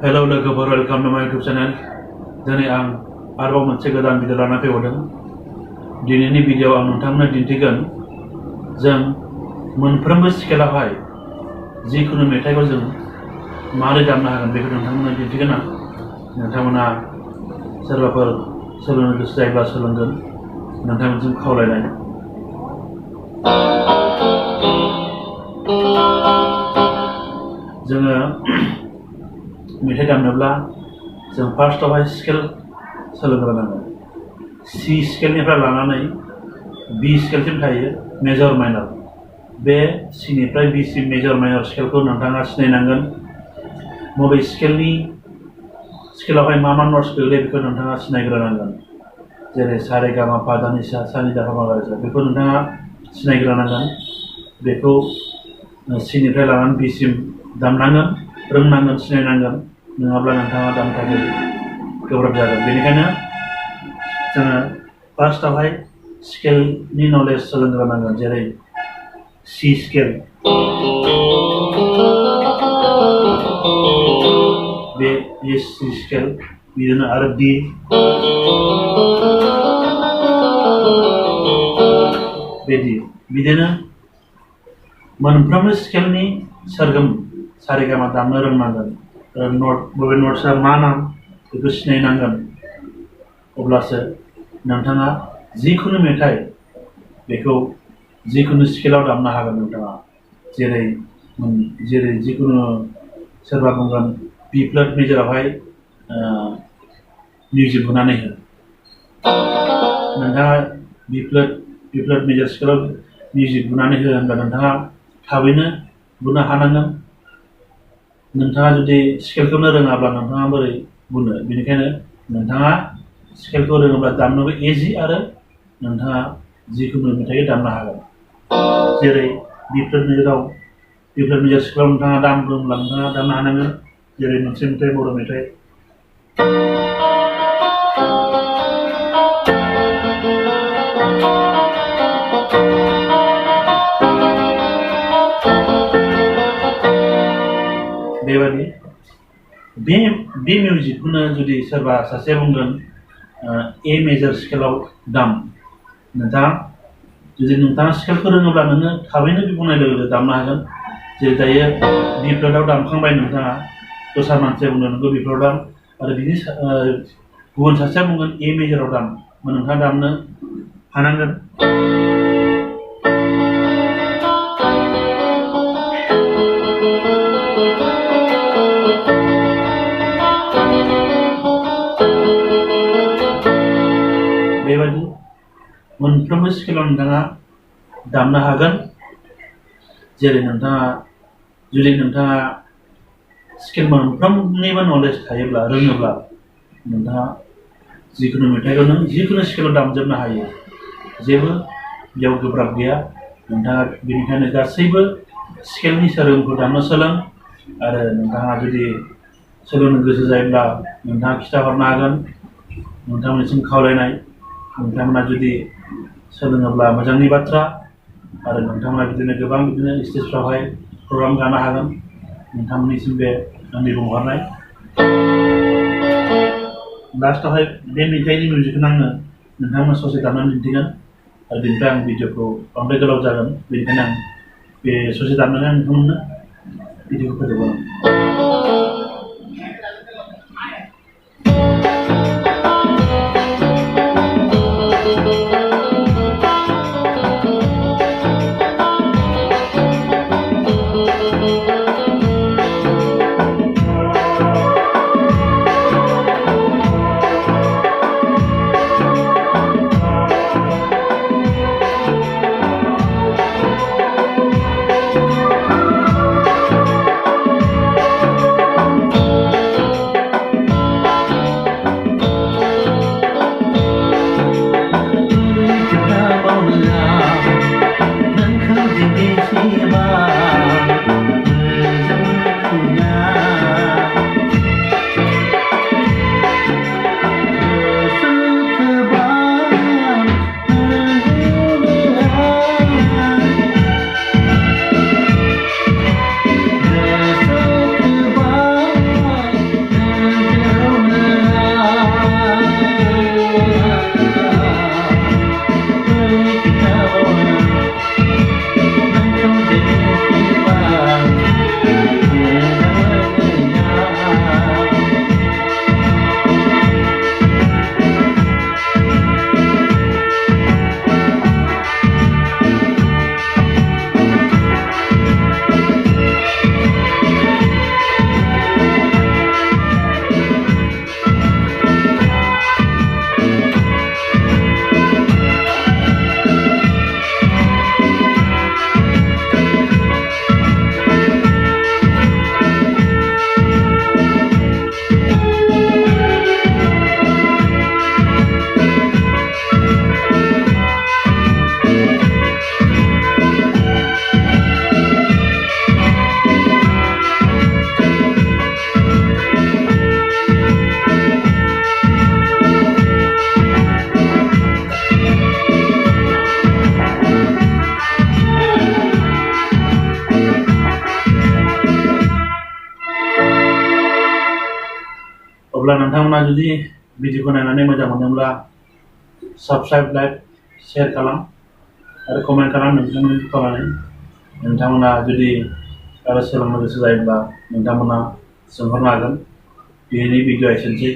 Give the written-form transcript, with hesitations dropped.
Hello लोगोफोर, welcome to my YouTube channel. दिनै आं आरोबाव मोनसे गोदान भिडिअ लाना फैबावदों। दिनैनि भिडिअआव आं नोंथांमोननो दिन्थिगोन जों मोनफ्रोमबो स्केलावहाय जिखुनु मेथाइखौ जों माबोरै दामनो हागोन बेखौ नोंथांमोननो दिन्थिगोन आं। नोंथांमोना सोरबाफोर सोलोंनो गोसो जायोब्ला सोलोंगोन, नोंथांमोनजों खावलायनाय। जोङो मेथाइ दामनोब्ला जों फार्स्टआवहाय स्केल सोलोंग्रोनांगोन। सी स्केलनिफ्राय लानानै बी स्केलसिम थायो मेजर माइनर। बे सीनिफ्राय बी सिम मेजर माइनर स्केलखौ नोंथाङा सिनायनांगोन। बबे स्केलावहाय मा नट्स गोग्लैयो बेखौ नोंथाङा सिनायग्रोनांगोन। जेरै सा रे गा मा पा धा नि सा, सा नि धा पा मा गा रे सा, बेखौ नोंथाङा सिनायग्रोनांगोन। बेखौ सीनिफ्राय लानानै बी सिम दामनांगोन, रोंनांगोन, सिनायनांगोन, नङाब्ला नोंथाङा दामनो थाखाय गोब्राब जागोन। बेनिखायनो जोङो फार्स्टआवहाय स्केलनि नलेज सोलोंग्रोनांगोन। जेरै सी स्केल, बे सी स्केल, बिदिनो आरो डी, बे डी, बिदिनो मोनफ्रोमबो स्केलनि सोरगोम सा रे गा मा दामनो रोंनांगोन। बबे नट्सआ मा नाम बेखौ सिनायनांगोन। अब्लासो नोंथाङा जिखुनु मेथाइ बेखौ जिखुनु स्केलाव दामनो हागोन नोंथाङा। जेरै जिखुनु सोरबा बुंगोन बी फ्लेट मेजरावहाय मिउजिक बुनानै हो। नोंथाङा बी फ्लेट मेजर स्केलाव मिउजिक बुनानै हो होनब्ला नोंथाङा थाबैनो बुनो हानांगोन। नोंथाङा जुदि स्केलखौनो रोङाब्ला नोंथाङा बोरै बुनो? बेनिखायनो नोंथाङा स्केलखौ रोङोब्ला दामनोबो इजि आरो नोंथाङा जिखुनु मेथाइखौ दामनो हागोन। जेरै बी फ्लेट मेजर स्केलाव नोंथाङा रोंब्ला नोंथाङा दामनो हानांगोन। जेरै मोनसे मेथाइ, बर' मेथाइ, बेबादि बे मिउजिकखौनो जुदि सोरबा सासे बुंगोन ए मेजर स्केलाव दाम, नोंथाङा स्केलखौ रोङोब्ला नोङो थाबैनो बे बुंनाय लोगो लोगो दामनो हागोन। जेरै दायो बी फ्लेटआव दामखांबाय नोंथाङा, दस्रा मानसिया बुंगोन नोंखौ बी फ्लेटआव दाम, आरो बिनि गुबुन सासेया बुंगोन ए मेजराव दाम, नोंथाङा दामनो हानांगोन। बेबायदि मोनफ्रोमबो स्केलाव नोंथाङा दामनो हागोन। जेरै जुदि नोंथाङा स्केल मोनफ्रोमनिबो नलेज थायोब्ला, रोङोब्ला, नोंथाङा जिखुनु मेथाइखौ नों जिखुनु स्केलाव दामजोबनो हायो। जेबो बेयाव गोब्राब गैया। नोंथाङा बेनिखायनो गासैबो स्केलनि सोलोंखौ दामनो सोलों। आरो नोंथाङा जुदि सोलोंनो गोसो जायोब्ला नोंथाङा खिन्थाहरनो हागोन। नोंथांमोननिसिम खावलायनाय, नोंथांमोना जुदि सोलोङोब्ला मोजांनि बाथ्रा, आरो नोंथांमोना बिदिनो गोबां स्टेजफ्रावहाय प्रग्राम गानो हागोन। नोंथांमोननिसिम बे आंनि बुंहरनाय। लास्टआवहाय बे मेथाइनि मिउजिकखौनो आङो नोंथांमोन ससे दामनानै दिन्थिगोन। आरो बेनिफ्राय आं भिडिअखौ बांद्राय गोलाव जागोन, बेनिखायनो आं बे ससे दामनानै आं नोंथांमोननो भिडिअखौ फोजोबगोन। अब्ला नोंथांमोना जुदि भिडिअखौ नायनानै मोजां मोनोब्ला साबस्क्राइब लाइक शेयार खालाम आरो कमेन्ट खालाम नोंथांमोना जुदि आरो सोलोंनो गोसो जायोब्ला नोंथांमोना सोंहरनो हागोन। दिनैनि भिडिअआ एसेनोसै।